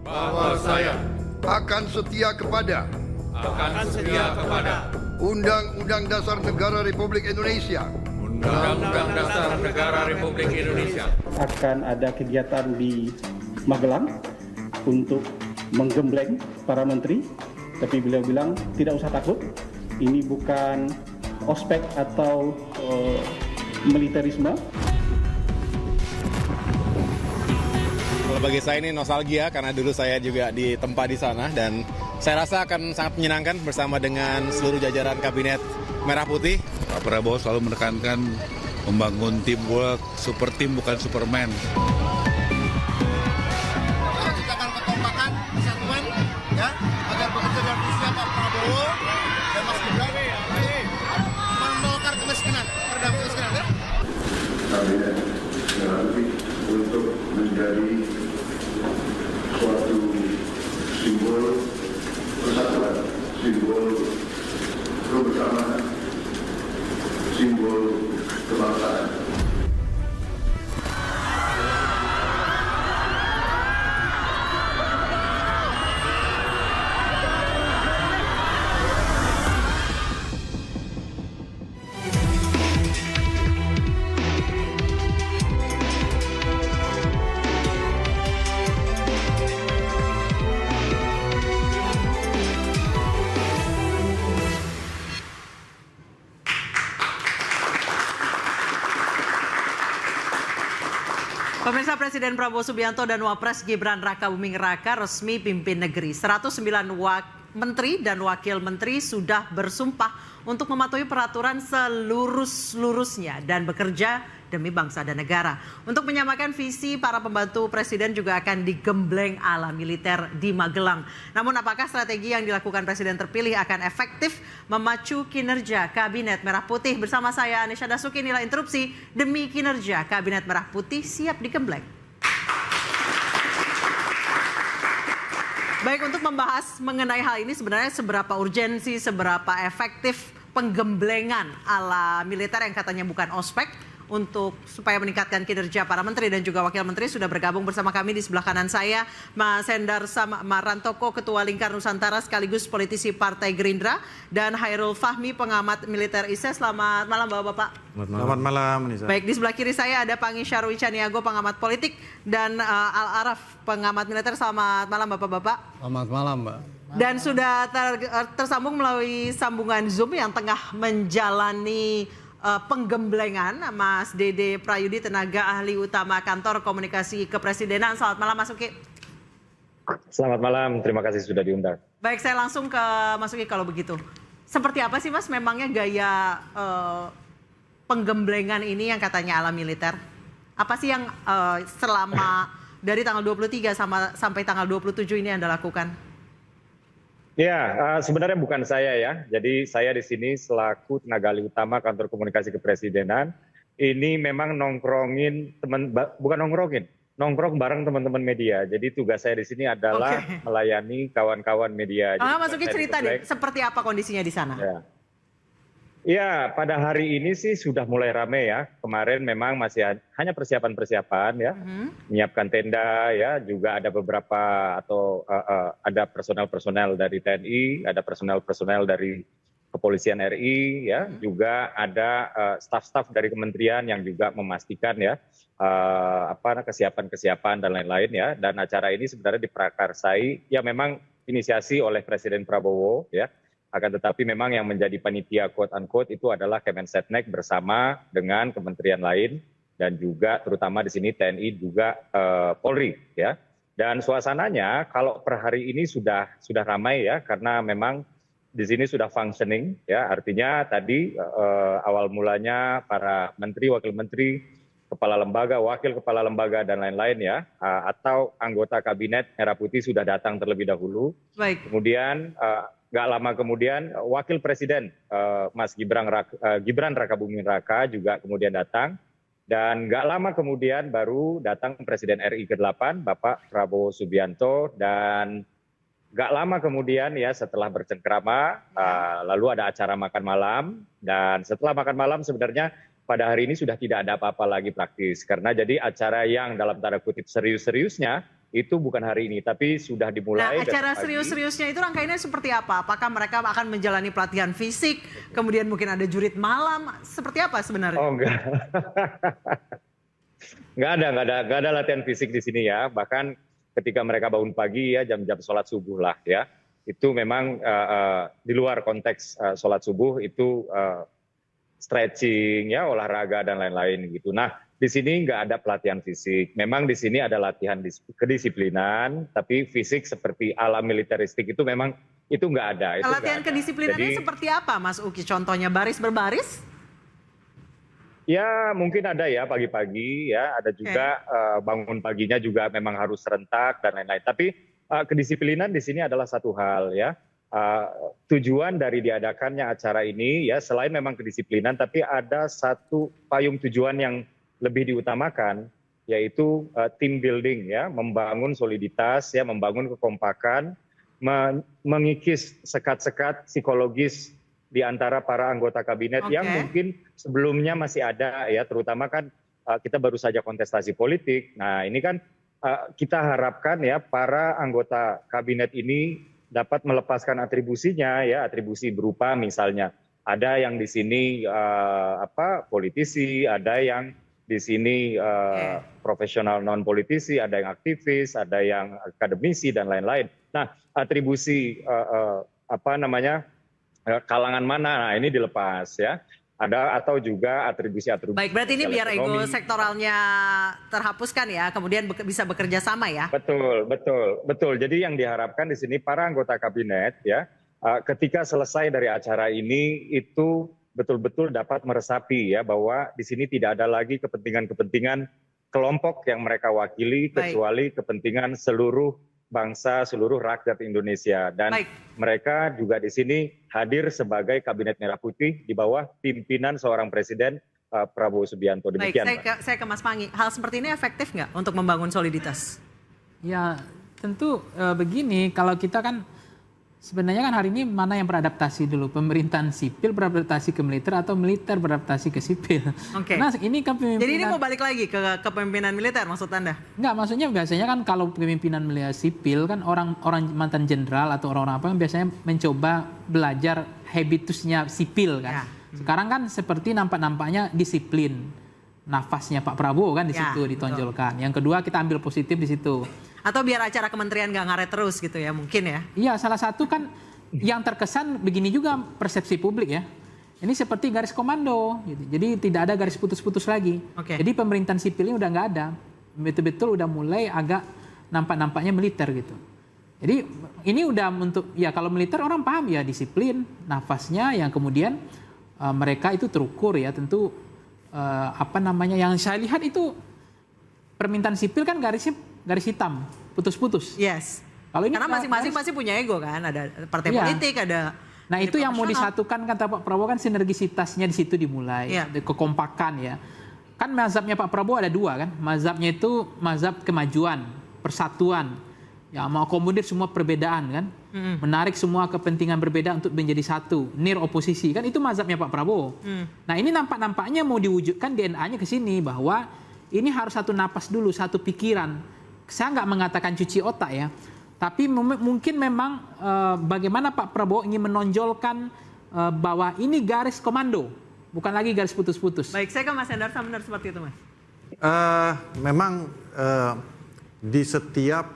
bahwa saya akan setia kepada Undang-Undang Dasar Negara Republik Indonesia, Undang-Undang Dasar Negara Republik Indonesia, akan ada kegiatan di Magelang untuk menggembleng para menteri, tapi beliau bilang tidak usah takut, ini bukan ospek atau militerisme. Kalau bagi saya ini nostalgia karena dulu saya juga ditempa di sana dan saya rasa akan sangat menyenangkan bersama dengan seluruh jajaran kabinet Merah Putih. Pak Prabowo selalu menekankan membangun teamwork, super team bukan superman. Menciptakan kekompakan, kesatuan, ya, agar bekerja dengan visi Pak Prabowo dan Mas Gibran menolak kemiskinan, meredam kemiskinan, ya. Kabinet Merah Putih untuk menjadi suatu simbol persatuan, simbol kebersamaan, simbol kebangsaan. Pemirsa, Presiden Prabowo Subianto dan Wapres Gibran Rakabuming Raka resmi pimpin negeri. 109 menteri dan wakil menteri sudah bersumpah untuk mematuhi peraturan seluruh-seluruhnya dan bekerja demi bangsa dan negara. Untuk menyamakan visi, para pembantu presiden juga akan digembleng ala militer di Magelang. Namun apakah strategi yang dilakukan presiden terpilih akan efektif memacu kinerja Kabinet Merah Putih? Bersama saya Anisha Dasuki, inilah interupsi demi kinerja Kabinet Merah Putih siap digembleng. Baik, untuk membahas mengenai hal ini sebenarnya seberapa urgensi, seberapa efektif penggemblengan ala militer yang katanya bukan ospek untuk supaya meningkatkan kinerja para menteri dan juga wakil menteri, sudah bergabung bersama kami di sebelah kanan saya Mas Hendar Marantoko, Ketua Lingkar Nusantara sekaligus politisi Partai Gerindra, dan Hairul Fahmi, pengamat militer ISE. Selamat malam Bapak-bapak. Selamat malam, Nisa. Baik, di sebelah kiri saya ada Pangi Syarwi Caniago, pengamat politik, dan Al Araf, pengamat militer. Selamat malam Bapak-bapak. Selamat malam, Mbak. Dan sudah tersambung melalui sambungan Zoom yang tengah menjalani penggemblengan Mas Dede Prayudi, tenaga ahli utama Kantor Komunikasi Kepresidenan. Selamat malam Mas Uki. Selamat malam, terima kasih sudah diundang. Baik, saya langsung ke Mas Uki kalau begitu. Seperti apa sih Mas memangnya gaya penggemblengan ini yang katanya ala militer? Apa sih yang selama dari tanggal 23 sampai tanggal 27 ini Anda lakukan? Ya, sebenarnya bukan saya ya. Jadi saya di sini selaku tenaga ahli utama Kantor Komunikasi Kepresidenan. Ini memang nongkrong bareng teman-teman media. Jadi tugas saya di sini adalah melayani kawan-kawan media. Mas Uki cerita nih, seperti apa kondisinya di sana? Ya, pada hari ini sih sudah mulai ramai ya. Kemarin memang masih hanya persiapan-persiapan ya, menyiapkan tenda ya, juga ada beberapa atau ada personel-personel dari TNI, ada personel-personel dari Kepolisian RI ya, juga ada staf-staf dari kementerian yang juga memastikan ya kesiapan-kesiapan dan lain-lain ya. Dan acara ini sebenarnya diprakarsai ya, memang inisiasi oleh Presiden Prabowo ya. Akan tetapi memang yang menjadi panitia quote-unquote itu adalah Kemensetnek bersama dengan kementerian lain dan juga terutama di sini TNI juga Polri ya. Dan suasananya kalau per hari ini sudah ramai ya, karena memang di sini sudah functioning ya. Artinya tadi awal mulanya para menteri, wakil menteri, kepala lembaga, wakil kepala lembaga dan lain-lain ya, atau anggota Kabinet Merah Putih sudah datang terlebih dahulu. Baik. Kemudian nggak lama kemudian Wakil Presiden Mas Gibran Rakabuming Raka juga kemudian datang, dan nggak lama kemudian baru datang Presiden RI ke-8 Bapak Prabowo Subianto, dan nggak lama kemudian ya setelah bercengkrama lalu ada acara makan malam, dan setelah makan malam sebenarnya pada hari ini sudah tidak ada apa-apa lagi praktis, karena jadi acara yang dalam tanda kutip serius-seriusnya itu bukan hari ini, tapi sudah dimulai. Nah, acara pagi. serius-seriusnya itu rangkaiannya seperti apa? Apakah mereka akan menjalani pelatihan fisik, kemudian mungkin ada jurit malam, seperti apa sebenarnya? Oh enggak, nggak ada latihan fisik di sini ya. Bahkan ketika mereka bangun pagi ya jam-jam sholat subuh lah ya, itu memang di luar konteks sholat subuh itu stretching ya, olahraga dan lain-lain gitu. Nah, di sini nggak ada pelatihan fisik. Memang di sini ada latihan kedisiplinan, tapi fisik seperti ala militeristik itu memang itu nggak ada. Itu Latihan kedisiplinannya seperti apa, Mas Uki? Contohnya baris berbaris? Ya mungkin ada ya pagi-pagi ya, ada juga bangun paginya juga memang harus serentak dan lain-lain. Tapi kedisiplinan di sini adalah satu hal ya. Tujuan dari diadakannya acara ini ya selain memang kedisiplinan, tapi ada satu payung tujuan yang lebih diutamakan, yaitu team building ya, membangun soliditas ya, membangun kekompakan, mengikis sekat-sekat psikologis di antara para anggota kabinet yang mungkin sebelumnya masih ada ya, terutama kan kita baru saja kontestasi politik. Nah ini kan kita harapkan ya para anggota kabinet ini dapat melepaskan atribusinya ya, atribusi berupa misalnya ada yang di sini politisi, ada yang di sini profesional non politisi, ada yang aktivis, ada yang akademisi dan lain-lain. Nah, atribusi kalangan mana? Nah, ini dilepas ya. Ada atau juga atribusi-atribusi. Baik, berarti ini biar ego sektoralnya terhapuskan ya, kemudian bisa bekerja sama ya. Betul. Jadi yang diharapkan di sini para anggota kabinet ya, ketika selesai dari acara ini itu betul-betul dapat meresapi ya bahwa di sini tidak ada lagi kepentingan-kepentingan kelompok yang mereka wakili kecuali kepentingan seluruh bangsa, seluruh rakyat Indonesia. Dan mereka juga di sini hadir sebagai Kabinet Merah Putih di bawah pimpinan seorang Presiden Prabowo Subianto. Demikian. Baik, saya ke Mas Pangi. Hal seperti ini efektif nggak untuk membangun soliditas? Ya tentu begini, kalau kita kan sebenarnya kan hari ini mana yang beradaptasi dulu, pemerintahan sipil beradaptasi ke militer atau militer beradaptasi ke sipil. Nah ini kan pemimpinan. Jadi ini mau balik lagi ke kepemimpinan militer maksud Anda? Enggak, maksudnya biasanya kan kalau pemimpinan militer sipil kan orang mantan jenderal atau orang-orang apa yang biasanya mencoba belajar habitusnya sipil kan. Sekarang kan seperti nampak-nampaknya disiplin. Nafasnya Pak Prabowo kan di situ ditonjolkan. Yang kedua kita ambil positif di situ. Atau biar acara kementerian nggak ngaret terus gitu ya, mungkin ya? Iya, salah satu kan yang terkesan begini juga persepsi publik ya. Ini seperti garis komando, gitu. Jadi tidak ada garis putus-putus lagi. Jadi pemerintahan sipil ini udah nggak ada, betul-betul udah mulai agak nampak-nampaknya militer gitu. Jadi ini udah untuk ya kalau militer orang paham ya disiplin, nafasnya yang kemudian mereka itu terukur ya tentu yang saya lihat itu permintaan sipil kan garis hitam, putus-putus. Yes. Kalau ini karena masing-masing pasti punya ego kan, ada partai politik, ada. Nah itu yang mau disatukan kata Pak Prabowo kan sinergisitasnya di situ dimulai, kekompakan ya. Kan mazhabnya Pak Prabowo ada dua kan, mazhabnya itu mazhab kemajuan, persatuan, ya mau akomodir semua perbedaan kan, menarik semua kepentingan berbeda untuk menjadi satu, near oposisi kan itu mazhabnya Pak Prabowo. Nah ini nampak-nampaknya mau diwujudkan DNA-nya ke sini bahwa ini harus satu napas dulu, satu pikiran. Saya nggak mengatakan cuci otak ya, tapi mungkin memang bagaimana Pak Prabowo ingin menonjolkan bahwa ini garis komando, bukan lagi garis putus-putus. Baik, saya ke Mas Endar, benar seperti itu Mas. Memang di setiap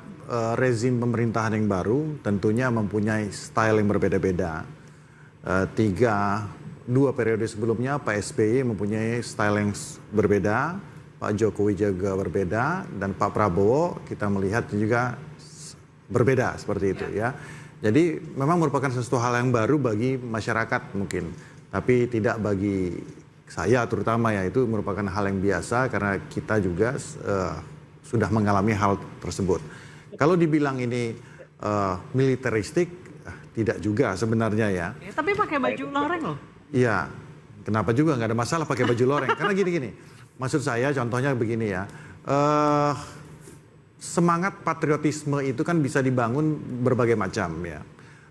rezim pemerintahan yang baru tentunya mempunyai style yang berbeda-beda. Dua periode sebelumnya Pak SBY mempunyai style yang berbeda. Pak Jokowi juga berbeda dan Pak Prabowo kita melihat juga berbeda seperti itu ya. Jadi memang merupakan sesuatu hal yang baru bagi masyarakat mungkin, tapi tidak bagi saya terutama ya, itu merupakan hal yang biasa karena kita juga sudah mengalami hal tersebut. Kalau dibilang ini militeristik, tidak juga sebenarnya ya. Tapi pakai baju loreng loh. Iya, kenapa juga nggak ada masalah pakai baju loreng? Karena gini. Maksud saya contohnya begini ya, semangat patriotisme itu kan bisa dibangun berbagai macam ya.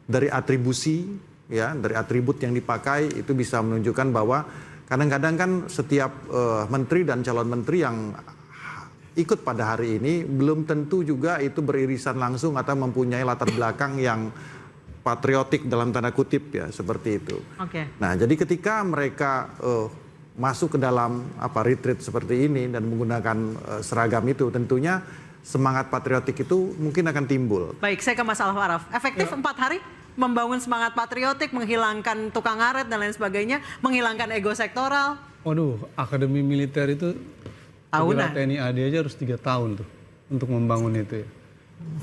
Dari atribusi ya, dari atribut yang dipakai itu bisa menunjukkan bahwa kadang-kadang kan setiap menteri dan calon menteri yang ikut pada hari ini belum tentu juga itu beririsan langsung atau mempunyai latar belakang yang patriotik dalam tanda kutip ya, seperti itu. Nah, jadi ketika mereka masuk ke dalam retreat seperti ini dan menggunakan seragam itu, tentunya semangat patriotik itu mungkin akan timbul. Baik, saya ke Mas Al-Araf. Efektif 4 hari membangun semangat patriotik, menghilangkan tukang ngaret dan lain sebagainya, menghilangkan ego sektoral? Waduh, akademi militer itu tahunan. TNI AD aja harus 3 tahun tuh untuk membangun itu ya.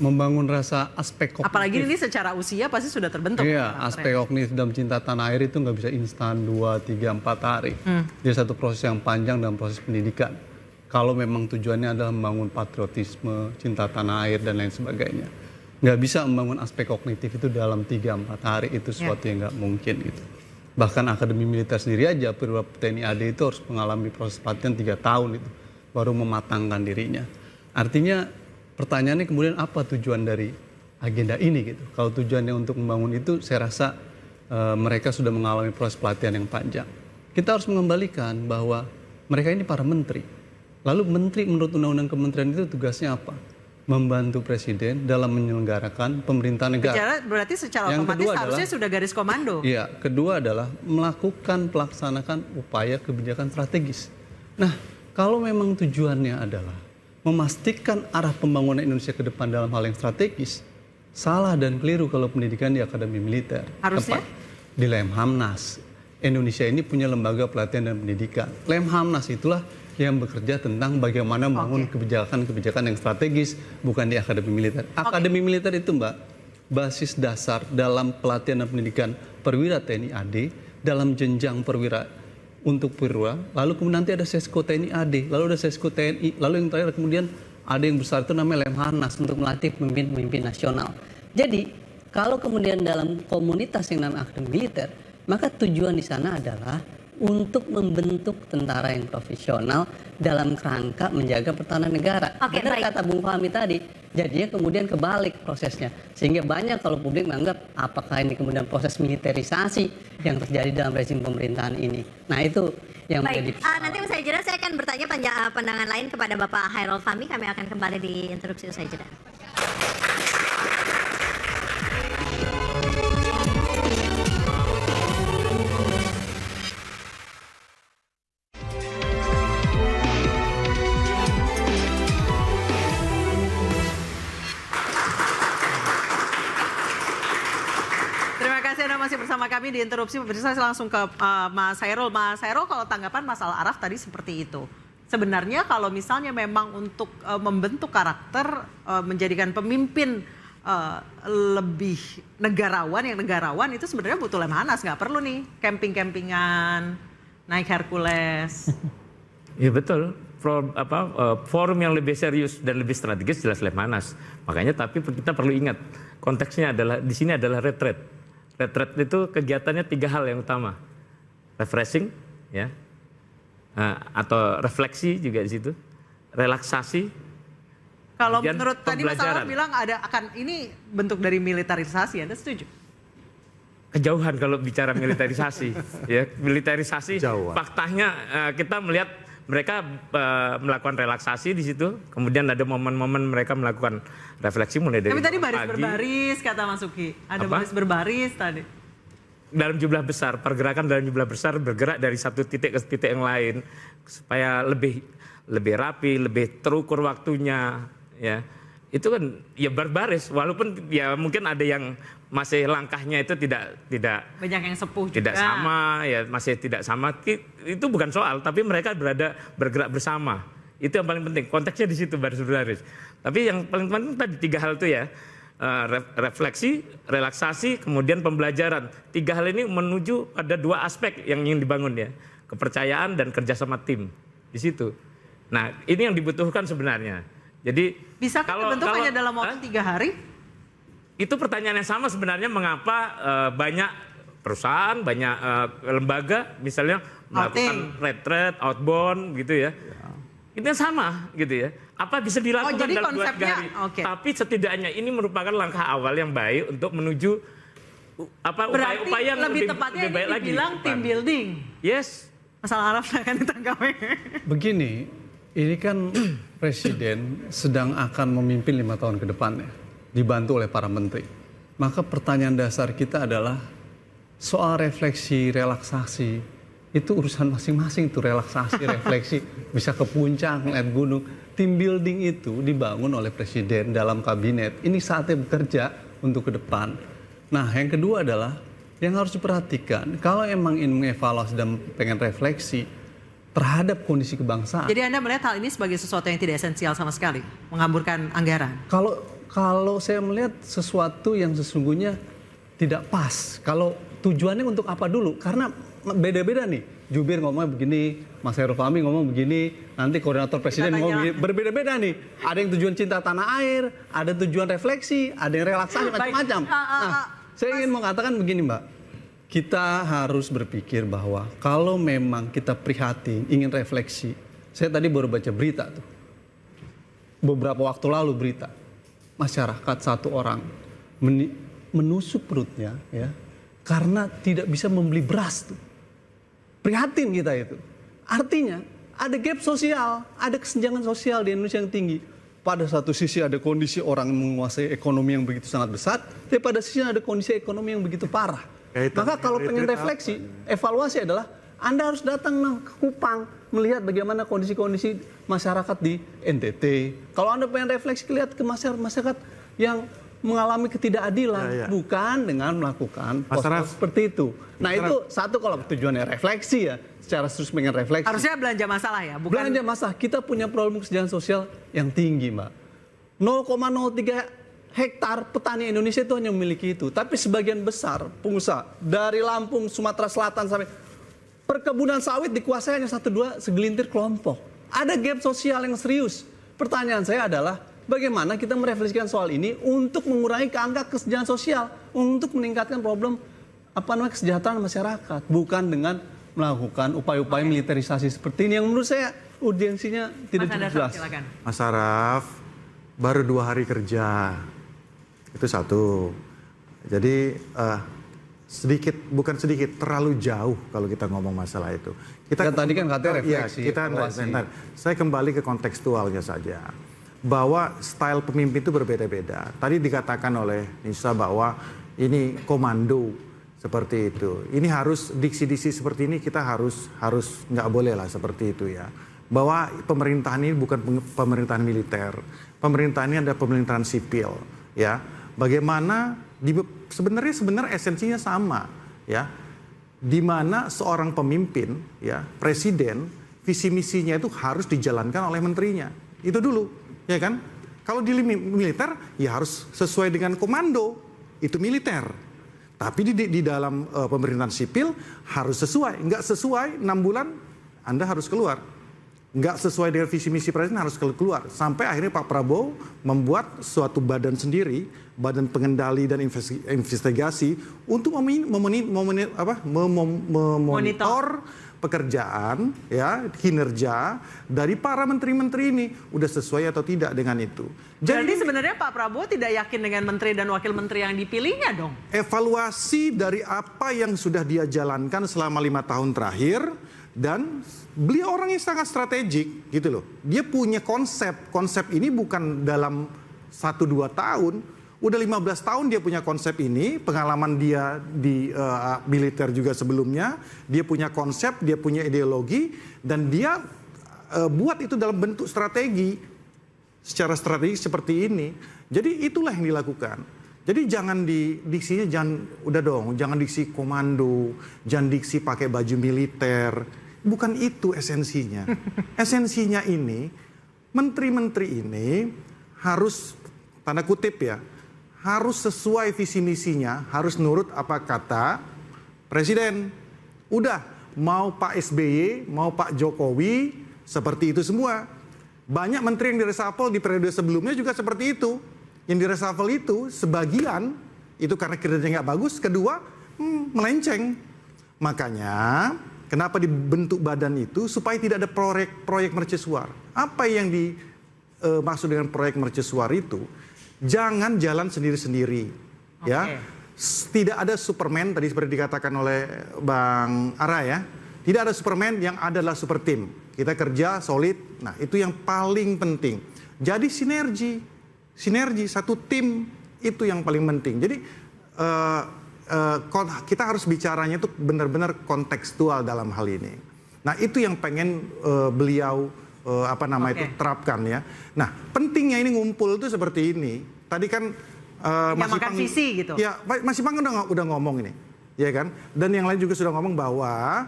Membangun rasa aspek kognitif. Apalagi ini secara usia pasti sudah terbentuk. Iya, aspek kognitif dalam cinta tanah air itu nggak bisa instan 2, 3, 4 hari. Dia satu proses yang panjang dalam proses pendidikan. Kalau memang tujuannya adalah membangun patriotisme, cinta tanah air dan lain sebagainya. Nggak bisa membangun aspek kognitif itu dalam 3-4 hari, itu sesuatu yang nggak mungkin gitu. Bahkan akademi militer sendiri aja, perwira TNI AD itu harus mengalami proses pelatihan 3 tahun itu, baru mematangkan dirinya. Artinya pertanyaannya kemudian apa tujuan dari agenda ini gitu. Kalau tujuannya untuk membangun itu, saya rasa mereka sudah mengalami proses pelatihan yang panjang. Kita harus mengembalikan bahwa mereka ini para menteri. Lalu menteri menurut undang-undang kementerian itu tugasnya apa? Membantu presiden dalam menyelenggarakan pemerintahan negara. Berarti secara otomatis harusnya sudah garis komando. Iya, kedua adalah melakukan pelaksanakan upaya kebijakan strategis. Nah, kalau memang tujuannya adalah memastikan arah pembangunan Indonesia ke depan dalam hal yang strategis, salah dan keliru kalau pendidikan di akademi militer. Harusnya? Di Lemhamnas. Indonesia ini punya lembaga pelatihan dan pendidikan. Lemhamnas itulah yang bekerja tentang bagaimana membangun kebijakan-kebijakan yang strategis, bukan di akademi militer. Akademi militer itu, Mbak, basis dasar dalam pelatihan dan pendidikan perwira TNI AD, dalam jenjang perwira untuk perwira, lalu kemudian nanti ada Sesko TNI AD, lalu ada Sesko TNI, lalu yang terakhir kemudian ada yang besar itu namanya Lemhanas untuk melatih pemimpin-pemimpin nasional. Jadi, kalau kemudian dalam komunitas yang namanya akademi militer, maka tujuan di sana adalah untuk membentuk tentara yang profesional dalam kerangka menjaga pertahanan negara. Benar kata Bung Fahmi tadi, jadinya kemudian kebalik prosesnya. Sehingga banyak kalau publik menganggap apakah ini kemudian proses militerisasi yang terjadi dalam rezim pemerintahan ini. Nah itu yang menjadi nanti usai jeda saya akan bertanya pandangan lain kepada Bapak Hairul Fahmi. Kami akan kembali di interupsi usai jeda. Masih bersama kami di interupsi, saya langsung ke Mas Hairul. Mas Hairul, kalau tanggapan Mas Al-Araf tadi seperti itu. Sebenarnya kalau misalnya memang untuk membentuk karakter, menjadikan pemimpin lebih negarawan itu sebenarnya butuh Lemhanas, nggak perlu nih camping-campingan, naik Hercules. Iya betul. Forum yang lebih serius dan lebih strategis jelas Lemhanas. Makanya tapi kita perlu ingat konteksnya adalah di sini adalah retreat. Retreat itu kegiatannya 3 hal yang utama, refreshing, ya, atau refleksi juga di situ, relaksasi. Kalau menurut tadi Mas Al-Araf bilang ini bentuk dari militerisasi, Anda setuju? Kejauhan kalau bicara militerisasi, ya militerisasi. Faktanya kita melihat mereka melakukan relaksasi di situ, kemudian ada momen-momen mereka melakukan refleksi mulai dari Tapi tadi baris berbaris kata Mas Uki, ada baris berbaris tadi. Dalam jumlah besar, pergerakan dalam jumlah besar bergerak dari satu titik ke titik yang lain supaya lebih rapi, lebih terukur waktunya, ya. Itu kan ya berbaris, walaupun ya mungkin ada yang masih langkahnya itu tidak banyak yang sepuh tidak juga. sama, ya masih tidak sama. Itu bukan soal, tapi mereka bergerak bersama. Itu yang paling penting. Konteksnya di situ baris. Tapi yang paling penting tadi 3 hal itu ya. Refleksi, relaksasi, kemudian pembelajaran. 3 hal ini menuju pada 2 aspek yang ingin dibangun ya. Kepercayaan dan kerjasama tim di situ. Nah, ini yang dibutuhkan sebenarnya. Jadi bisa kalau bentuk hanya dalam waktu 3 hari? Itu pertanyaan yang sama sebenarnya, mengapa banyak perusahaan, banyak lembaga misalnya melakukan retreat, outbound gitu ya. Itu sama gitu ya. Apa bisa dilakukan dalam 2 hari? Tapi setidaknya ini merupakan langkah awal yang baik untuk menuju upaya-upaya yang lebih baik lagi. Bilang team building. Yes. Mas Al-Araf akan ditanggapi. Begini, Ini kan Presiden sedang akan memimpin 5 tahun ke depan ya, dibantu oleh para menteri. Maka pertanyaan dasar kita adalah soal refleksi, relaksasi, itu urusan masing-masing tuh relaksasi, refleksi, bisa ke puncak, ngeliat gunung. Tim building itu dibangun oleh Presiden dalam kabinet. Ini saatnya bekerja untuk ke depan. Nah, yang kedua adalah yang harus diperhatikan, kalau emang ingin mengevaluasi dan pengen refleksi terhadap kondisi kebangsaan. Jadi Anda melihat hal ini sebagai sesuatu yang tidak esensial sama sekali, mengamburkan anggaran? Kalau saya melihat sesuatu yang sesungguhnya tidak pas. Kalau tujuannya untuk apa dulu? Karena beda-beda nih. Jubir ngomongnya begini, Mas Hairul Fahmi ngomong begini, nanti koordinator presiden ngomong begini. Berbeda-beda nih. Ada yang tujuan cinta tanah air, ada tujuan refleksi, ada yang relaksasi, macam-macam. Nah, saya ingin mengatakan begini, Mbak. Kita harus berpikir bahwa kalau memang kita prihatin, ingin refleksi. Saya tadi baru baca berita tuh. Beberapa waktu lalu berita. Masyarakat satu orang menusuk perutnya ya karena tidak bisa membeli beras tuh. Prihatin kita itu. Artinya ada gap sosial, ada kesenjangan sosial di Indonesia yang tinggi. Pada satu sisi ada kondisi orang menguasai ekonomi yang begitu sangat besar, tapi pada sisi ada kondisi ekonomi yang begitu parah. Maka kalau pengen refleksi, evaluasi adalah Anda harus datang ke Kupang, melihat bagaimana kondisi-kondisi masyarakat di NTT. Kalau Anda pengen refleksi, lihat ke masyarakat yang mengalami ketidakadilan, bukan dengan melakukan pos-pos seperti itu. Nah itu satu kalau tujuannya refleksi ya, secara terus pengen refleksi. Harusnya belanja masalah ya, bukan belanja masalah. Kita punya problem kesenjangan sosial yang tinggi, Mbak. 0,03 hektar petani Indonesia itu hanya memiliki itu. Tapi sebagian besar pengusaha dari Lampung, Sumatera Selatan sampai perkebunan sawit dikuasai hanya 1-2 segelintir kelompok. Ada gap sosial yang serius. Pertanyaan saya adalah bagaimana kita merefleksikan soal ini untuk mengurangi angka kesenjangan sosial, untuk meningkatkan problem kesejahteraan masyarakat, bukan dengan melakukan upaya-upaya militerisasi seperti ini yang menurut saya urgensinya tidak jelas. Mas Araf, baru 2 hari kerja, itu satu. Jadi bukan sedikit, terlalu jauh kalau kita ngomong masalah itu. Kita tadi kan katanya refleksi. Saya kembali ke kontekstualnya saja. Bahwa style pemimpin itu berbeda-beda. Tadi dikatakan oleh Nisa bahwa ini komando seperti itu. Ini harus diksi-diksi seperti ini kita harus nggak boleh lah seperti itu ya. Bahwa pemerintahan ini bukan pemerintahan militer. Pemerintahan ini ada pemerintahan sipil ya. Bagaimana sebenarnya esensinya sama ya. Di mana seorang pemimpin ya, presiden, visi misinya itu harus dijalankan oleh menterinya. Itu dulu. Ya kan? Kalau di militer ya harus sesuai dengan komando, itu militer. Tapi di dalam pemerintahan sipil harus sesuai. Nggak sesuai 6 bulan Anda harus keluar. Nggak sesuai dengan visi misi presiden harus keluar. Sampai akhirnya Pak Prabowo membuat suatu badan sendiri, badan pengendali dan investigasi untuk memonitor pekerjaan ya, kinerja dari para menteri-menteri ini udah sesuai atau tidak dengan itu. Jadi sebenarnya Pak Prabowo tidak yakin dengan menteri dan wakil menteri yang dipilihnya dong. Evaluasi dari apa yang sudah dia jalankan selama 5 tahun terakhir, dan beliau orang yang sangat strategik gitu loh. Dia punya konsep ini bukan dalam 1-2 tahun. Udah 15 tahun dia punya konsep ini, pengalaman dia di militer juga sebelumnya, dia punya konsep, dia punya ideologi, dan dia buat itu dalam bentuk strategi, secara strategis seperti ini. Jadi itulah yang dilakukan. Jadi jangan diksinya jangan diksi komando, jangan diksi pakai baju militer, bukan itu esensinya. Esensinya ini, menteri-menteri ini harus, tanda kutip ya, harus sesuai visi misinya, harus nurut apa kata presiden. Udah, mau Pak SBY, mau Pak Jokowi, seperti itu semua. Banyak menteri yang direshuffle di periode sebelumnya juga seperti itu. Yang direshuffle itu, sebagian, itu karena kinerjanya nggak bagus, kedua, melenceng. Makanya, kenapa dibentuk badan itu? Supaya tidak ada proyek mercusuar. Apa yang dimaksud dengan proyek mercusuar itu? Jangan jalan sendiri-sendiri, ya. Tidak ada Superman tadi seperti dikatakan oleh Bang Ara ya. Tidak ada Superman, yang ada adalah super team. kita kerja solid. Nah, itu yang paling penting. Jadi sinergi satu tim itu yang paling penting. Jadi kita harus bicaranya itu benar-benar kontekstual dalam hal ini. Nah, itu yang pengen beliau itu terapkan ya. Nah, pentingnya ini ngumpul itu seperti ini. Tadi kan Mas Ipang visi gitu. Ya, Mas Ipang udah ngomong ini, ya kan? Dan yang lain juga sudah ngomong bahwa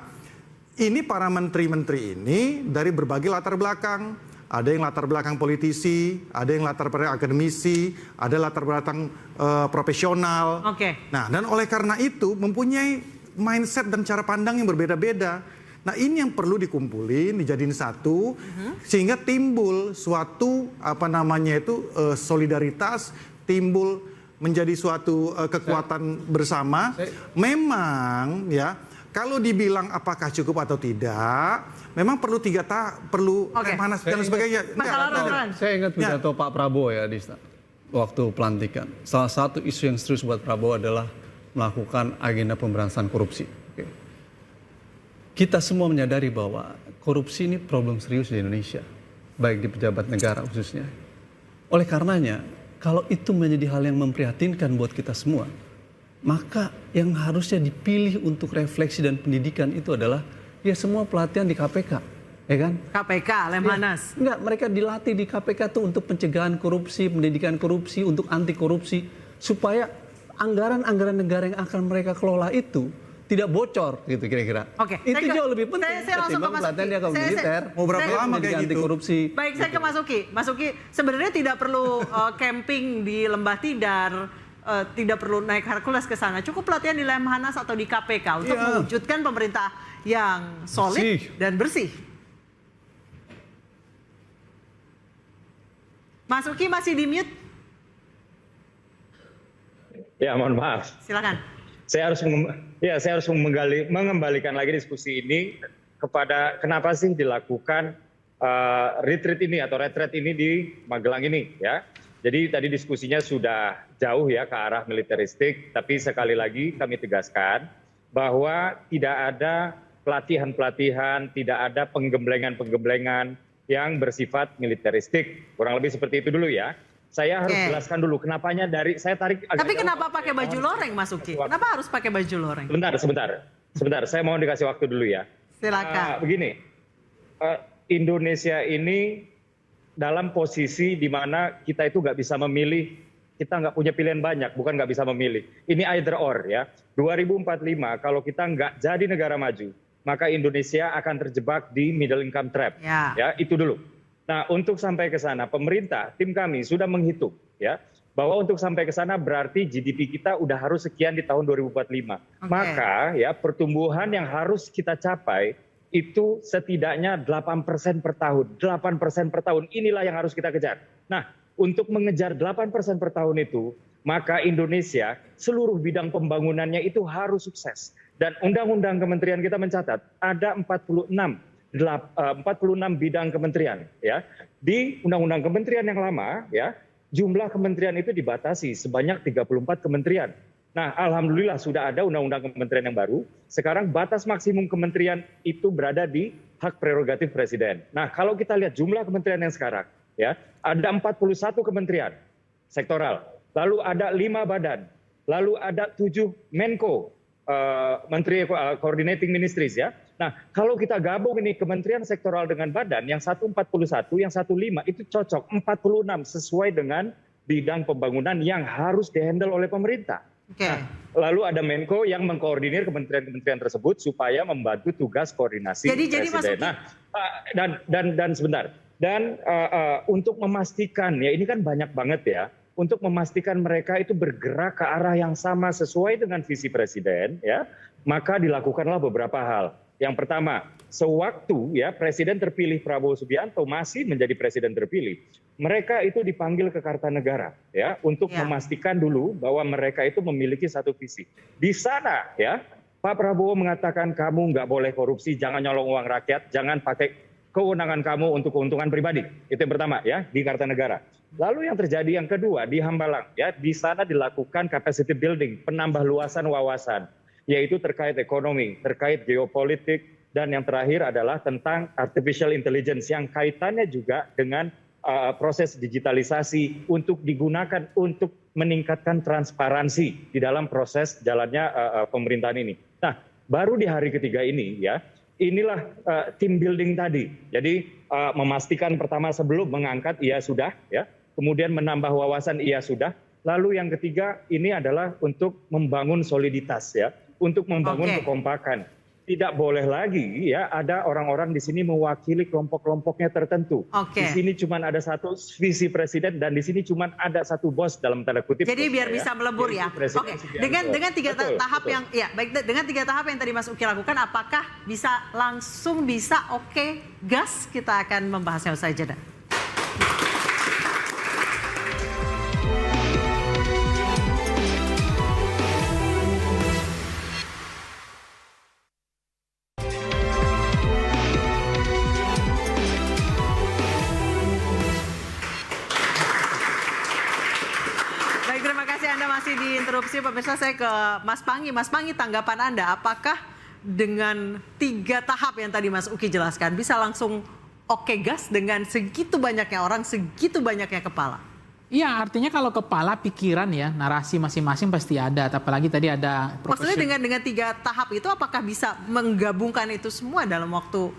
ini para menteri-menteri ini dari berbagai latar belakang. Ada yang latar belakang politisi, ada yang latar belakang akademisi, ada latar belakang profesional. Nah, dan oleh karena itu mempunyai mindset dan cara pandang yang berbeda-beda. Nah, ini yang perlu dikumpulin, dijadiin satu, sehingga timbul suatu solidaritas, timbul menjadi suatu kekuatan bersama. Memang ya, kalau dibilang apakah cukup atau tidak, memang perlu perlu panas dan sebagainya. Saya ingat pidato Pak Prabowo ya di waktu pelantikan. Salah satu isu yang serius buat Prabowo adalah melakukan agenda pemberantasan korupsi. Kita semua menyadari bahwa korupsi ini problem serius di Indonesia, baik di pejabat negara khususnya. Oleh karenanya, kalau itu menjadi hal yang memprihatinkan buat kita semua, maka yang harusnya dipilih untuk refleksi dan pendidikan itu adalah ya semua pelatihan di KPK, ya kan? KPK, Lemhanas. Enggak, mereka dilatih di KPK tuh untuk pencegahan korupsi, pendidikan korupsi, untuk anti korupsi, supaya anggaran-anggaran negara yang akan mereka kelola itu tidak bocor gitu kira-kira. Itu jauh lebih penting ketimbang pelatihan dia ke militer. Mau berapa lama kayak anti korupsi. Baik, saya ke Mas Uki. Mas Uki, sebenarnya tidak perlu camping di Lembah Tidar, tidak perlu naik Hercules ke sana. Cukup pelatihan di Lemhanas atau di KPK untuk mewujudkan pemerintah yang solid dan bersih. Mas Uki masih di mute? Ya, mohon maaf. Silakan. Saya harus mengembalikan lagi diskusi ini kepada kenapa sih dilakukan retreat ini atau retreat ini di Magelang ini ya. Jadi tadi diskusinya sudah jauh ya ke arah militeristik, tapi sekali lagi kami tegaskan bahwa tidak ada pelatihan-pelatihan, tidak ada penggemblengan-penggemblengan yang bersifat militeristik. Kurang lebih seperti itu dulu ya. Saya harus jelaskan dulu kenapanya saya tarik agak. Tapi kenapa pakai baju loreng, Mas Uki? Kenapa harus pakai baju loreng? Sebentar. Saya mohon dikasih waktu dulu ya. Silakan. Begini, Indonesia ini dalam posisi di mana kita itu nggak bisa memilih, kita nggak punya pilihan banyak, bukan nggak bisa memilih. Ini either or ya. 2045 kalau kita nggak jadi negara maju, maka Indonesia akan terjebak di middle income trap. Ya, itu dulu. Nah, untuk sampai ke sana, pemerintah, tim kami sudah menghitung ya bahwa untuk sampai ke sana berarti GDP kita udah harus sekian di tahun 2045. Maka ya pertumbuhan yang harus kita capai itu setidaknya 8% per tahun. 8% per tahun inilah yang harus kita kejar. Nah, untuk mengejar 8% per tahun itu, maka Indonesia seluruh bidang pembangunannya itu harus sukses. Dan undang-undang kementerian kita mencatat ada 46 bidang kementerian ya. Di undang-undang kementerian yang lama ya, jumlah kementerian itu dibatasi sebanyak 34 kementerian. Nah, alhamdulillah sudah ada undang-undang kementerian yang baru. Sekarang batas maksimum kementerian itu berada di hak prerogatif presiden. Nah, kalau kita lihat jumlah kementerian yang sekarang ya, ada 41 kementerian sektoral, lalu ada 5 badan, lalu ada 7 Menko, Menteri Coordinating Ministries ya. Nah, kalau kita gabung ini kementerian sektoral dengan badan, yang satu 41, yang satu 5, itu cocok 46 sesuai dengan bidang pembangunan yang harus dihandle oleh pemerintah. Nah, lalu ada Menko yang mengkoordinir kementerian-kementerian tersebut supaya membantu tugas koordinasi presiden. Nah, dan sebentar. Dan untuk memastikan ya, ini kan banyak banget ya. Untuk memastikan mereka itu bergerak ke arah yang sama sesuai dengan visi presiden ya, maka dilakukanlah beberapa hal. Yang pertama, sewaktu ya Presiden terpilih Prabowo Subianto masih menjadi presiden terpilih, mereka itu dipanggil ke Kartanegara ya untuk memastikan dulu bahwa mereka itu memiliki satu visi. Di sana ya Pak Prabowo mengatakan kamu nggak boleh korupsi, jangan nyolong uang rakyat, jangan pakai kewenangan kamu untuk keuntungan pribadi. Itu yang pertama ya di Kartanegara. Lalu yang terjadi yang kedua di Hambalang ya, di sana dilakukan capacity building, penambah luasan wawasan, yaitu terkait ekonomi, terkait geopolitik, Dan yang terakhir adalah tentang artificial intelligence yang kaitannya juga dengan proses digitalisasi untuk digunakan untuk meningkatkan transparansi di dalam proses jalannya pemerintahan ini. Nah, baru di hari ketiga ini ya, inilah team building tadi. Jadi memastikan pertama sebelum mengangkat iya sudah ya, kemudian menambah wawasan iya sudah. Lalu yang ketiga ini adalah untuk membangun soliditas ya, untuk membangun kekompakan. Tidak boleh lagi ya ada orang-orang di sini mewakili kelompok-kelompoknya tertentu. Di sini cuma ada satu visi presiden dan di sini cuma ada satu bos dalam tanda kutip. Jadi biar bisa melebur ya. Oke. Dengan tiga tahap yang ya baik, dengan 3 tahap yang tadi Mas Uki lakukan, apakah bisa langsung bisa gas? Kita akan membahasnya usai jeda. Interupsi pemirsa, saya ke Mas Panggi. Mas Panggi, tanggapan Anda, apakah dengan 3 tahap yang tadi Mas Uki jelaskan bisa langsung gas dengan segitu banyaknya orang, segitu banyaknya kepala? Iya, artinya kalau kepala pikiran ya, narasi masing-masing pasti ada. Apalagi tadi ada maksudnya dengan 3 tahap itu apakah bisa menggabungkan itu semua dalam waktu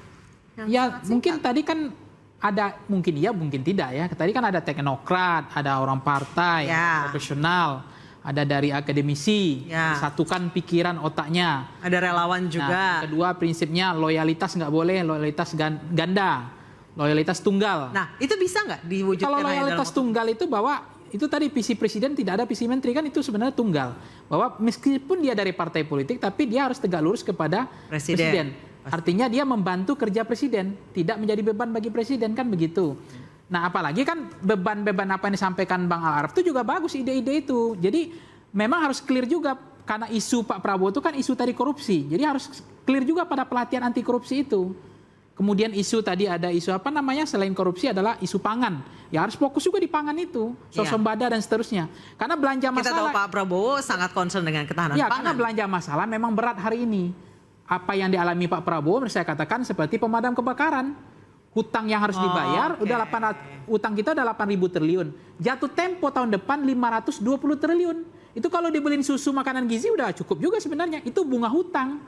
yang ya mungkin tadi kan ada mungkin iya mungkin tidak ya. Tadi kan ada teknokrat, ada orang partai, profesional, ada dari akademisi, satukan pikiran otaknya. Ada relawan juga. Nah, kedua prinsipnya loyalitas nggak boleh, loyalitas ganda, loyalitas tunggal. Nah itu bisa nggak diwujudkan? Kalau loyalitas tunggal itu bahwa itu tadi visi presiden tidak ada visi menteri kan itu sebenarnya tunggal. Bahwa meskipun dia dari partai politik tapi dia harus tegak lurus kepada presiden. Artinya dia membantu kerja presiden, tidak menjadi beban bagi presiden kan begitu. Nah apalagi kan beban-beban apa yang disampaikan Bang Al Araf itu juga bagus ide-ide itu. Jadi memang harus clear juga karena isu Pak Prabowo itu kan isu tadi korupsi. Jadi harus clear juga pada pelatihan anti korupsi itu. Kemudian isu tadi ada isu apa namanya selain korupsi adalah isu pangan. Ya harus fokus juga di pangan itu, swasembada dan seterusnya. Karena belanja masalah. Kita tahu Pak Prabowo sangat concern dengan ketahanan pangan. Karena belanja masalah memang berat hari ini. Apa yang dialami Pak Prabowo saya katakan seperti pemadam kebakaran. Hutang yang harus dibayar utang kita udah 8.000 triliun. Jatuh tempo tahun depan 520 triliun. Itu kalau dibeliin susu makanan gizi udah cukup juga sebenarnya. Itu bunga hutang.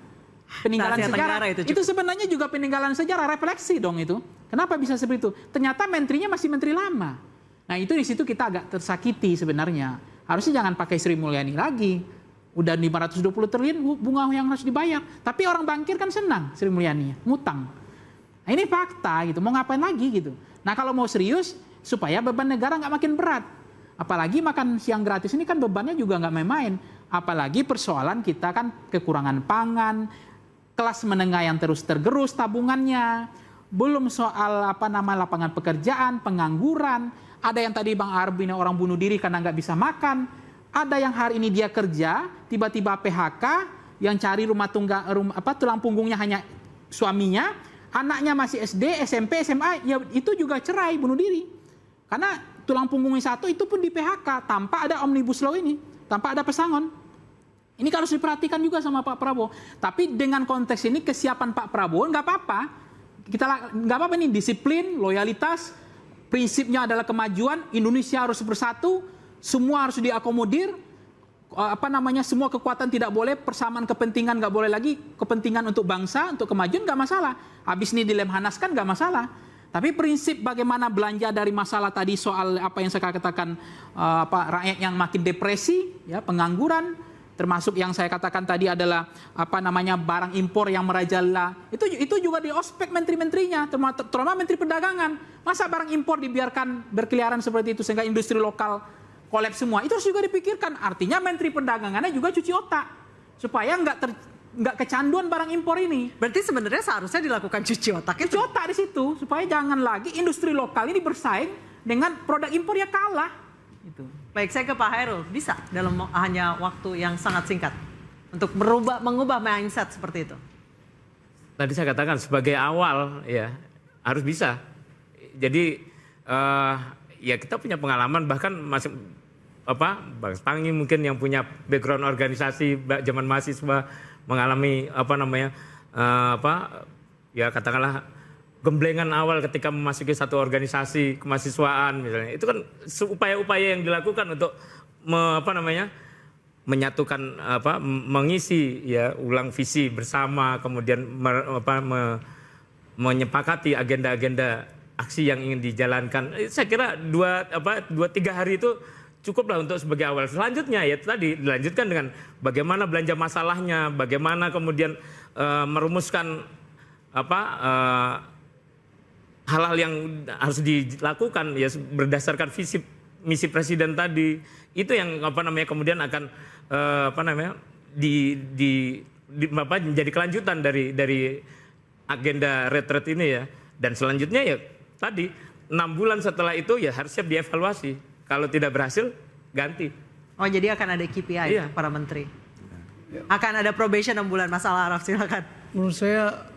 Peninggalan sejarah. Itu sebenarnya juga peninggalan sejarah, refleksi dong itu. Kenapa bisa seperti itu? Ternyata menterinya masih menteri lama. Nah, itu di situ kita agak tersakiti sebenarnya. Harusnya jangan pakai Sri Mulyani lagi. Udah 520 triliun bunga yang harus dibayar. Tapi orang bankir kan senang Sri Mulyani, ngutang. Nah, ini fakta gitu, mau ngapain lagi gitu. Nah kalau mau serius, supaya beban negara nggak makin berat. Apalagi makan siang gratis ini kan bebannya juga nggak main-main. Apalagi persoalan kita kan kekurangan pangan, kelas menengah yang terus tergerus tabungannya, belum soal lapangan pekerjaan, pengangguran, ada yang tadi Bang Arbin orang bunuh diri karena nggak bisa makan, ada yang hari ini dia kerja, tiba-tiba PHK, yang cari tulang punggungnya hanya suaminya, anaknya masih SD, SMP, SMA, ya itu juga cerai, bunuh diri. Karena tulang punggungnya satu itu pun di PHK, tanpa ada Omnibus Law ini, tanpa ada pesangon. Ini harus diperhatikan juga sama Pak Prabowo. Tapi dengan konteks ini kesiapan Pak Prabowo nggak apa-apa. Nggak apa-apa nih, disiplin, loyalitas, prinsipnya adalah kemajuan, Indonesia harus bersatu, semua harus diakomodir, semua kekuatan tidak boleh, persamaan kepentingan nggak boleh lagi, kepentingan untuk bangsa, untuk kemajuan nggak masalah. Habis ini dilemhanaskan nggak masalah. Tapi prinsip bagaimana belanja dari masalah tadi soal apa yang saya katakan rakyat yang makin depresi, ya pengangguran, termasuk yang saya katakan tadi adalah barang impor yang merajalela. Itu juga di ospek menteri-menterinya, terutama menteri perdagangan. Masa barang impor dibiarkan berkeliaran seperti itu sehingga industri lokal kolaps semua, itu harus juga dipikirkan. Artinya Menteri Perdagangannya juga cuci otak supaya nggak kecanduan barang impor ini. Berarti sebenarnya seharusnya dilakukan cuci otak itu. Cuci otak di situ supaya jangan lagi industri lokal ini bersaing dengan produk impor ya kalah. Gitu. Baik, saya ke Pak Hairul. Bisa dalam hanya waktu yang sangat singkat untuk mengubah mindset seperti itu? Tadi saya katakan sebagai awal ya harus bisa. Jadi ya kita punya pengalaman bahkan Bang Panggi mungkin yang punya background organisasi zaman mahasiswa mengalami ya katakanlah gemblengan awal ketika memasuki satu organisasi kemahasiswaan misalnya. Itu kan upaya-upaya yang dilakukan untuk menyatukan mengisi ya ulang visi bersama, kemudian menyepakati agenda-agenda aksi yang ingin dijalankan. Saya kira 2-3 hari itu cukuplah untuk sebagai awal. Selanjutnya ya tadi dilanjutkan dengan bagaimana belanja masalahnya, bagaimana kemudian merumuskan hal-hal yang harus dilakukan ya berdasarkan visi misi presiden tadi. Itu yang kemudian akan menjadi kelanjutan dari agenda retret ini ya. Dan selanjutnya ya tadi 6 bulan setelah itu ya harus siap dievaluasi. Kalau tidak berhasil, ganti. Oh, jadi akan ada KPI para menteri. Akan ada probation 6 bulan. Mas Al-Araf, silakan. Menurut saya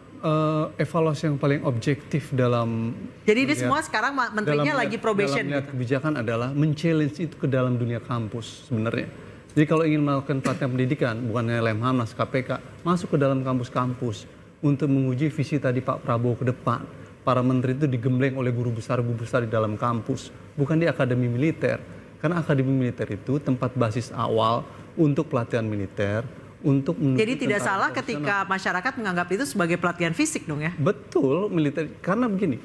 evaluasi yang paling objektif dalam... Jadi ini semua sekarang menterinya lagi probation. Dalam melihat kebijakan adalah men-challenge itu ke dalam dunia kampus sebenarnya. Jadi kalau ingin melakukan pelatihan pendidikan, bukan hanya Lemhanas, KPK, masuk ke dalam kampus-kampus untuk menguji visi tadi Pak Prabowo ke depan. Para menteri itu digembleng oleh guru besar di dalam kampus, bukan di akademi militer. Karena akademi militer itu tempat basis awal untuk pelatihan militer, untuk jadi tidak salah ketika masyarakat menganggap itu sebagai pelatihan fisik dong ya? Betul, militer. Karena begini,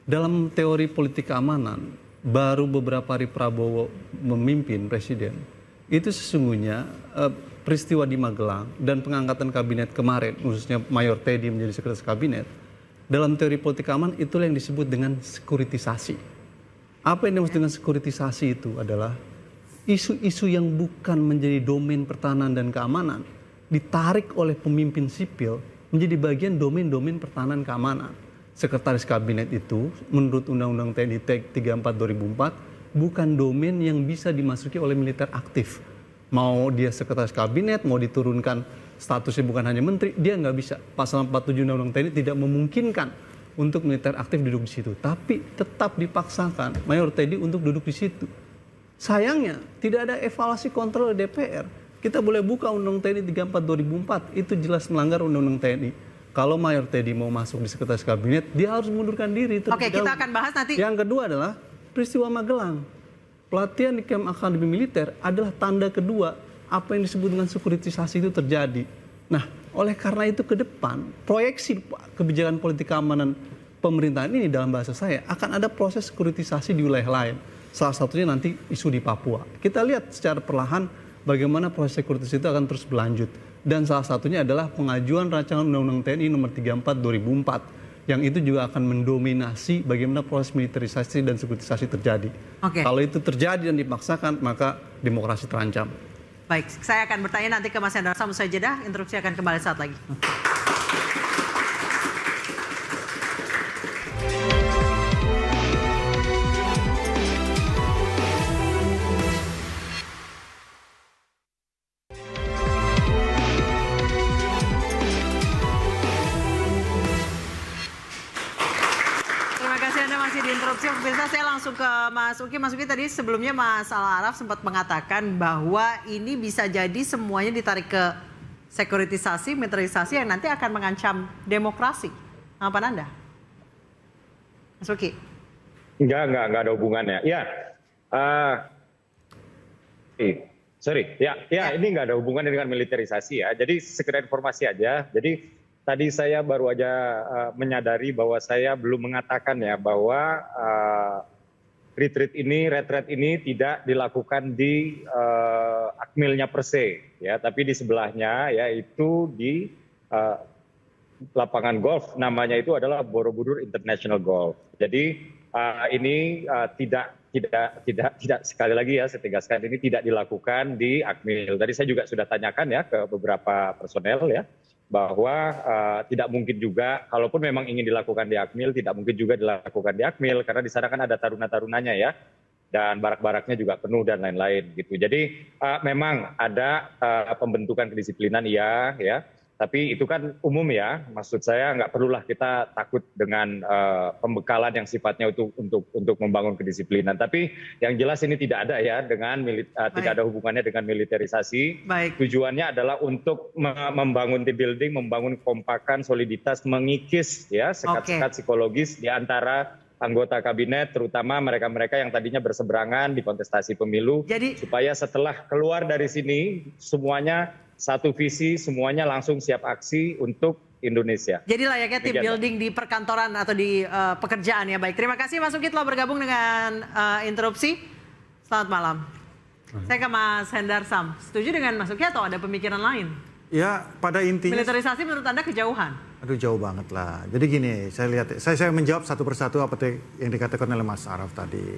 dalam teori politik keamanan, baru beberapa hari Prabowo memimpin presiden, itu sesungguhnya peristiwa di Magelang dan pengangkatan kabinet kemarin, khususnya Mayor Teddy menjadi sekretaris kabinet, dalam teori politik keamanan itulah yang disebut dengan sekuritisasi. Apa yang dimaksud dengan sekuritisasi itu adalah isu-isu yang bukan menjadi domain pertahanan dan keamanan ditarik oleh pemimpin sipil menjadi bagian domain-domain pertahanan keamanan. Sekretaris kabinet itu menurut Undang-Undang TNI 34 2004 bukan domain yang bisa dimasuki oleh militer aktif. Mau dia sekretaris kabinet, mau diturunkan statusnya bukan hanya menteri, dia nggak bisa. Pasal 47 Undang-Undang TNI tidak memungkinkan untuk militer aktif duduk di situ. Tapi tetap dipaksakan Mayor Teddy untuk duduk di situ. Sayangnya tidak ada evaluasi kontrol DPR. Kita boleh buka Undang-Undang TNI 34 2004, itu jelas melanggar Undang-Undang TNI. Kalau Mayor Teddy mau masuk di sekretaris kabinet, dia harus mundurkan diri. Oke, kita akan bahas nanti. Yang kedua adalah peristiwa Magelang. Pelatihan di kamp akademi militer adalah tanda kedua apa yang disebut dengan sekuritisasi itu terjadi. Nah, oleh karena itu ke depan, proyeksi kebijakan politik keamanan pemerintahan ini dalam bahasa saya akan ada proses sekuritisasi di wilayah lain. Salah satunya nanti isu di Papua. Kita lihat secara perlahan bagaimana proses sekuritisasi itu akan terus berlanjut. Dan salah satunya adalah pengajuan rancangan Undang-Undang TNI nomor 34 2004 yang itu juga akan mendominasi bagaimana proses militerisasi dan sekuritisasi terjadi. Kalau itu terjadi dan dipaksakan, maka demokrasi terancam. Baik, saya akan bertanya nanti ke Mas Hendra. Sambil saya jeda, interupsi akan kembali saat lagi. Pemirsa, saya langsung ke Mas Uki. Mas Uki, tadi sebelumnya Mas Al-Araf sempat mengatakan bahwa ini bisa jadi semuanya ditarik ke sekuritisasi, militerisasi yang nanti akan mengancam demokrasi. Apa Anda? Mas Uki? Enggak ada hubungannya. Ya, ini enggak ada hubungannya dengan militerisasi ya. Jadi sekedar informasi aja. Jadi tadi saya baru aja menyadari bahwa saya belum mengatakan ya bahwa retreat ini tidak dilakukan di Akmilnya per se, ya, tapi di sebelahnya yaitu di lapangan golf, namanya itu adalah Borobudur International Golf. Jadi ini tidak sekali lagi ya saya tegaskan, ini tidak dilakukan di Akmil. Tadi saya juga sudah tanyakan ya ke beberapa personel ya, bahwa tidak mungkin juga, kalaupun memang ingin dilakukan di Akmil, tidak mungkin juga dilakukan di Akmil, karena di sana kan ada taruna-tarunanya ya, dan barak-baraknya juga penuh dan lain-lain gitu. Jadi memang ada pembentukan kedisiplinan ya, Tapi itu kan umum ya, maksud saya nggak perlulah kita takut dengan pembekalan yang sifatnya untuk membangun kedisiplinan. Tapi yang jelas ini tidak ada ya tidak ada hubungannya dengan militerisasi. Baik. Tujuannya adalah untuk membangun team building, membangun kompakan, soliditas, mengikis ya sekat-sekat psikologis di antara anggota kabinet, terutama mereka-mereka yang tadinya berseberangan di kontestasi pemilu, supaya setelah keluar dari sini semuanya satu visi, semuanya langsung siap aksi untuk Indonesia. Jadi layaknya tim building di perkantoran atau di pekerjaan ya. Baik, terima kasih Mas Uki telah bergabung dengan interupsi. Selamat malam. Saya ke Mas Hendar Sam. Setuju dengan Mas Uki atau ada pemikiran lain? Ya, pada intinya militerisasi menurut Anda kejauhan? Aduh, jauh banget lah. Jadi gini, saya menjawab satu persatu apa yang dikatakan oleh Mas Araf tadi.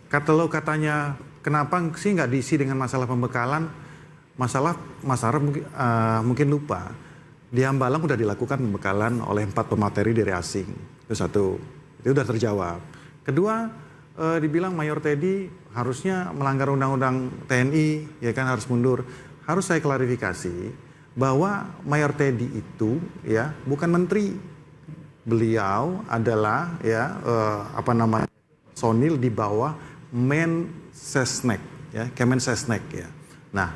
Kalau katanya kenapa sih nggak diisi dengan masalah pembekalan? Masalah Mas Araf mungkin lupa. Di Hambalang udah dilakukan pembekalan oleh 4 pemateri dari asing. Itu satu, itu udah terjawab. Kedua, dibilang Mayor Teddy harusnya melanggar undang-undang TNI, ya kan harus mundur. Harus saya klarifikasi bahwa Mayor Teddy itu ya bukan menteri. Beliau adalah ya personil di bawah Mensesnek ya, Kemensesnek ya. Nah,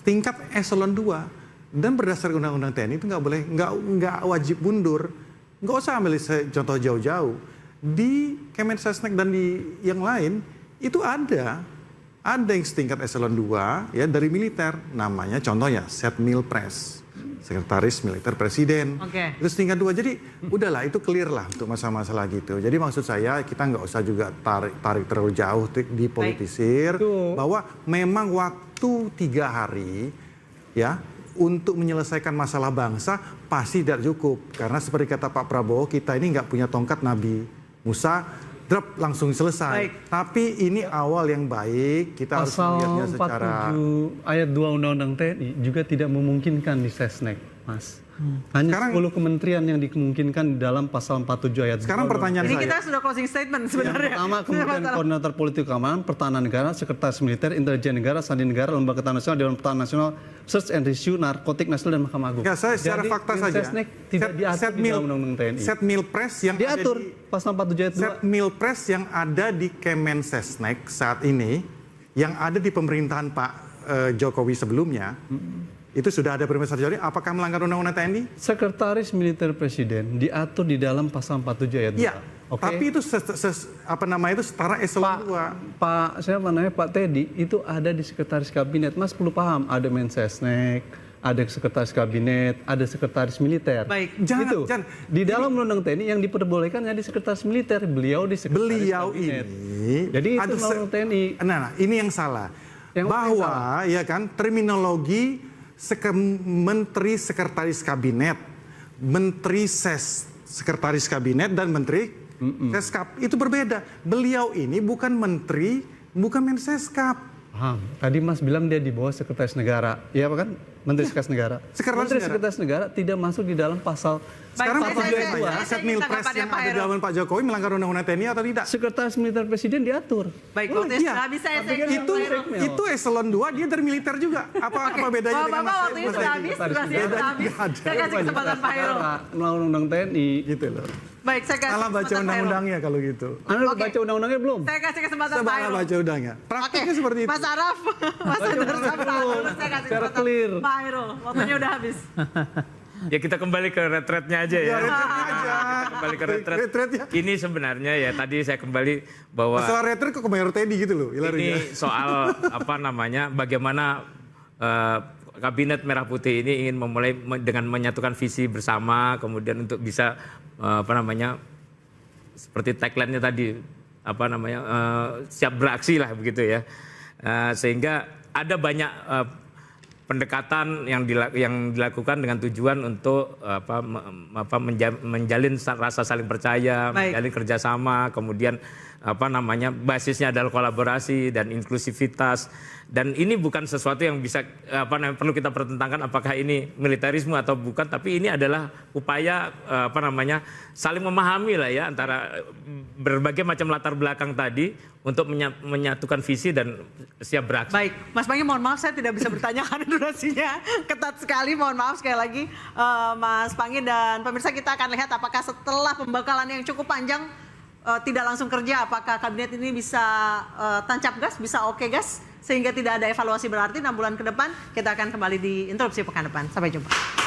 tingkat eselon 2 dan berdasarkan undang-undang TNI itu nggak wajib mundur. Nggak usah ambil contoh jauh-jauh. Di Kemensesnek dan di yang lain itu ada yang setingkat eselon 2 ya dari militer, namanya contohnya Setmilpres, Sekretaris Militer Presiden. Itu setingkat 2. Jadi udahlah, itu clear lah untuk masalah-masalah gitu. Jadi maksud saya kita nggak usah juga tarik terlalu jauh dipolitisir. Bahwa memang waktu 3 hari ya untuk menyelesaikan masalah bangsa pasti tidak cukup. Karena seperti kata Pak Prabowo, kita ini nggak punya tongkat Nabi Musa, langsung selesai. Tapi ini awal yang baik, kita harus melihatnya secara... Pasal 47 ayat 2 Undang-Undang TNI juga tidak memungkinkan di Sesnek, Mas. Hanya sekarang, 10 kementerian yang dimungkinkan di dalam pasal 47 ayat 2. Sekarang pertanyaan ini kita sudah closing statement sebenarnya. Yang pertama, kemudian Koordinator Politik Keamanan, Pertahanan Negara, Sekretaris Militer, Intelijen Negara, Sandi Negara, Lembaga Ketahanan Nasional, Dewan Pertahanan Nasional, Search and Rescue, Narkotik Nasional, dan Mahkamah Agung. Ya, saya secara fakta saja. Sesnek tidak diatur di dalam Undang-Undang TNI. Setmilpres yang diatur ada di pasal 47 ayat 2. Setmilpres yang ada di Kemensesnek saat ini, yang ada di pemerintahan Pak Jokowi sebelumnya, itu sudah ada perintah terjadi. Apakah melanggar undang-undang TNI? Sekretaris Militer Presiden diatur di dalam pasal 47 ayat 2. Iya. Tapi itu itu setara eselon 2. Pak Teddy itu ada di Sekretaris Kabinet. Mas perlu paham, ada Mensesnek, ada Sekretaris Kabinet, ada Sekretaris Militer. Baik. Jangan. Di dalam undang-undang TNI yang diperbolehkan ya di Sekretaris Militer. Beliau di Sekretaris Kabinet. Ini. Jadi itu undang-undang TNI. Nah, ini yang salah. Bahwa ya kan terminologi Menteri Sekretaris Kabinet, Menteri Sekretaris Kabinet dan Menteri Seskap itu berbeda. Beliau ini bukan menteri, bukan Menseskap. Paham. Tadi Mas bilang dia di bawah Sekretaris Negara, iya kan? Menteri Sekretaris Negara. Menteri Sekretaris Negara tidak masuk di dalam pasal. Sekarang Setmilpres yang ada di dalam Pak Jokowi melanggar undang-undang TNI atau tidak? Sekretaris Militer Presiden diatur. Baik, waktunya sudah habis. Itu eselon 2 dia dari militer juga. Apa bedanya dengan Mas? Waktunya sudah habis, saya kasih kesempatan Pak Heru. Undang-undang TNI gitu loh. Baik, saya kasih salah baca undang-undangnya kalau gitu. Anda baca undang-undangnya belum? Saya kasih kesempatan Pak Heru. Salah baca undangnya. Praktiknya seperti itu. Mas Araf, Mas Hendar Sam, saya kasih kesempatan Pak Heru. Waktunya udah habis. Ya kita kembali ke retretnya aja ya. Kembali ke retret. Ini sebenarnya ya tadi saya kembali bahwa masalah retret kok ke Mayor Teddy gitu loh. Ini soal bagaimana Kabinet Merah Putih ini ingin memulai dengan menyatukan visi bersama, kemudian untuk bisa seperti tagline-nya tadi siap beraksi lah begitu ya. Sehingga ada banyak pendekatan yang dilakukan dengan tujuan untuk menjalin rasa saling percaya, menjalin kerjasama, kemudian basisnya adalah kolaborasi dan inklusivitas, dan ini bukan sesuatu yang bisa perlu kita pertentangkan apakah ini militerisme atau bukan, tapi ini adalah upaya saling memahami lah ya antara berbagai macam latar belakang tadi untuk menyatukan visi dan siap beraksi. Baik, Mas Panggi, mohon maaf saya tidak bisa bertanya karena durasinya ketat sekali. Mohon maaf sekali lagi Mas Panggi, dan pemirsa, kita akan lihat apakah setelah pembekalan yang cukup panjang tidak langsung kerja, apakah kabinet ini bisa tancap gas, bisa oke gas, sehingga tidak ada evaluasi berarti 6 bulan ke depan. Kita akan kembali di interupsi pekan depan. Sampai jumpa.